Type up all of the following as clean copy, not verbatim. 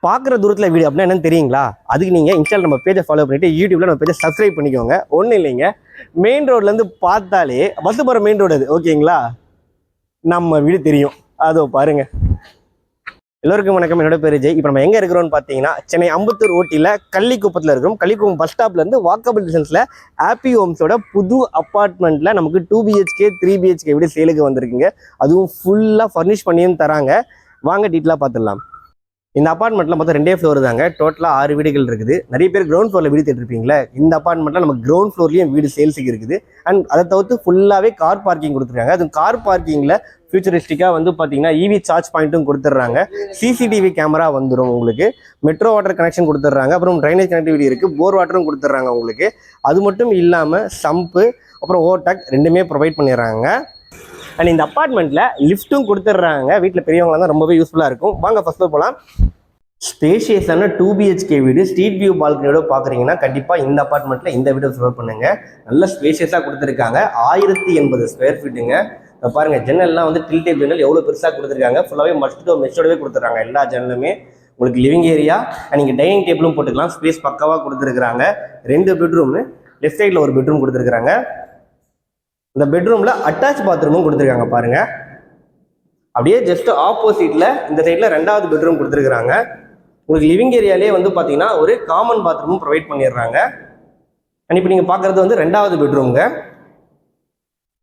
பார்க்குற தூரத்தில் வீடு அப்படின்னா என்னன்னு தெரியுங்களா? அதுக்கு நீங்கள் இன்ஸ்டாவில் நம்ம பேஜை ஃபாலோ பண்ணிவிட்டு யூடியூப்பில் நம்ம பேஜை சப்ஸ்கிரைப் பண்ணிக்கோங்க. ஒன்றும் இல்லைங்க, மெயின் ரோட்லேருந்து பார்த்தாலே பஸ் போகிற மெயின் ரோடு அது, ஓகேங்களா? நம்ம வீடு தெரியும், அதோ பாருங்கள். எல்லோருக்கும் வணக்கம், என்னோட பேர் ஜெய். இப்போ நம்ம எங்கே இருக்கிறோம்னு பார்த்தீங்கன்னா சென்னை அம்பத்தூர் ஓட்டியில் கள்ளிக்குப்பத்தில் இருக்கிறோம். கள்ளிக்குப்பம் பஸ் ஸ்டாப்லேருந்து வாக்கபிள் டிஸ்டன்ஸில் ஹாப்பி ஹோம்ஸோட புது அப்பார்ட்மெண்ட்டில் நமக்கு 2 BHK 3 BHK வீடு சேலுக்கு வந்திருக்குங்க. அதுவும் ஃபுல்லாக ஃபர்னிஷ் பண்ணியும் தராங்க. வாங்க டீட்டெயிலாக பார்த்துடலாம். இந்த அப்பார்ட்மெண்ட்டில் மொத்தம் 2 ஃப்ளோர் தாங்க. டோட்டலாக 6 வீடுகள் இருக்குது. நிறைய பேர் கிரவுண்ட் ஃப்ளோரில் வீடு தேடிருப்பீங்களே, இந்த அப்பார்ட்மெண்ட்டில் நமக்கு கிரவுண்ட் ஃப்ளோர்லேயும் வீடு சேல்ஸுக்கு இருக்குது. அண்ட் அதை தவிர்த்து ஃபுல்லாகவே கார் பார்க்கிங் கொடுத்துருக்காங்க. அதுவும் கார் பார்க்கிங்கில் ஃபியூச்சரிஸ்டிக்காக வந்து பார்த்தீங்கன்னா EV சார்ஜ் பாயிண்ட்டும் கொடுத்துட்றாங்க. CCTV கேமரா வந்துடும் உங்களுக்கு. மெட்ரோ வாட்டர் கனெக்ஷன் கொடுத்துட்றாங்க. அப்புறம் ட்ரைனேஜ் கனெக்டிவிட்டி இருக்குது. போர் வாட்டரும் கொடுத்துட்றாங்க உங்களுக்கு. அது மட்டும் இல்லாமல் சம்பு அப்புறம் ஓட்டாக் ரெண்டுமே ப்ரொவைட் பண்ணிடுறாங்க. அண்ட் இந்த அப்பார்ட்மெண்ட்டில் லிஃப்ட்டும் கொடுத்துட்றாங்க. வீட்டில் பெரியவங்களாம் தான் ரொம்பவே யூஸ்ஃபுல்லாக இருக்கும். வாங்க ஃபர்ஸ்ட் போகலாம். ஸ்பேஷியஸான 2 BHK வீடு ஸ்ட்ரீட் வியூ பால்கனியோட பார்க்குறீங்கன்னா கண்டிப்பாக இந்த அப்பார்ட்மெண்ட்டில் இந்த வீட்டை ப்ரிஃபர் பண்ணுங்க. நல்ல ஸ்பேஷியஸாக கொடுத்துருக்காங்க. 1080 ஸ்கொயர் ஃபீட்டுங்க. பாருங்கள், ஜன்னல்லாம் வந்து டில்டேப் ஜன்னல் எவ்வளோ பெருசாக கொடுத்துருக்காங்க. ஃபுல்லாகவே மெஷோடவே கொடுத்துருக்காங்க. எல்லா ஜன்னலுமே உங்களுக்கு லிவிங் ஏரியா அண்ட் நீங்கள் டைனிங் டேபிளும் போட்டுக்கலாம். ஸ்பேஸ் பக்காவாக கொடுத்துருக்குறாங்க. 2 பெட்ரூமு, லெஃப்ட் சைடில் ஒரு பெட்ரூம் கொடுத்துருக்குறாங்க. இந்த பெட்ரூமில் அட்டாச் பாத்ரூமும் கொடுத்துருக்காங்க பாருங்க. அப்படியே ஜஸ்ட் ஆப்போசிட்டில் இந்த சைடில் 2வது பெட்ரூம் கொடுத்துருக்குறாங்க. உங்களுக்கு லிவிங் ஏரியாலே வந்து பார்த்தீங்கன்னா ஒரு காமன் பாத்ரூமும் ப்ரொவைட் பண்ணிடுறாங்க. அண்ட் இப்போ நீங்கள் பார்க்குறது வந்து 2வது பெட்ரூம்ங்க.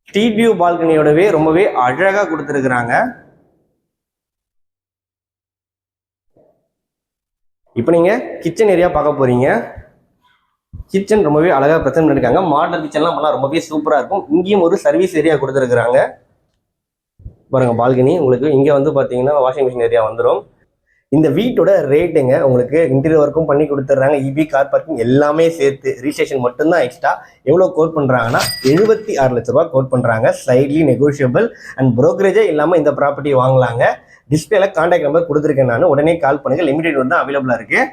ஸ்ட்ரீட் வியூ பால்கனியோடவே ரொம்பவே அழகாக கொடுத்துருக்குறாங்க. இப்போ நீங்கள் கிச்சன் ஏரியா பார்க்க போகிறீங்க. கிச்சன் ரொம்பவே அழகாக ப்ரெசென்ட் பண்ணியிருக்காங்க. மாடலர் கிச்சன்லாம் பண்ணால் ரொம்பவே சூப்பராக இருக்கும். இங்கேயும் ஒரு சர்வீஸ் ஏரியா கொடுத்துருக்குறாங்க பாருங்கள். பால்கனி உங்களுக்கு இங்கே வந்து பார்த்தீங்கன்னா வாஷிங் மிஷின் ஏரியா வந்துடும். இந்த வீட்டோட ரேட்டுங்க உங்களுக்கு இன்டீரியர் ஒர்க்கும் பண்ணி கொடுத்துட்றாங்க. EB கார் பார்க்கிங் எல்லாமே சேர்த்து ரிஜிஸ்ட்ரேஷன் மட்டும்தான் எக்ஸ்ட்ரா. எவ்வளோ கோட் பண்ணுறாங்கன்னா 76 லட்ச ரூபா கோட் பண்ணுறாங்க. ஸ்லைட்லி நெகோஷியபிள் அண்ட் ப்ரோக்கரேஜே இல்லாமல் இந்த ப்ராப்பர்ட்டி வாங்கலாங்க. டிஸ்பிளேல கான்டாக்ட் நம்பர் கொடுத்துருக்கேன் நான். உடனே கால் பண்ணுங்கள். லிமிடெட் வந்து அவைலபிளாக இருக்குது.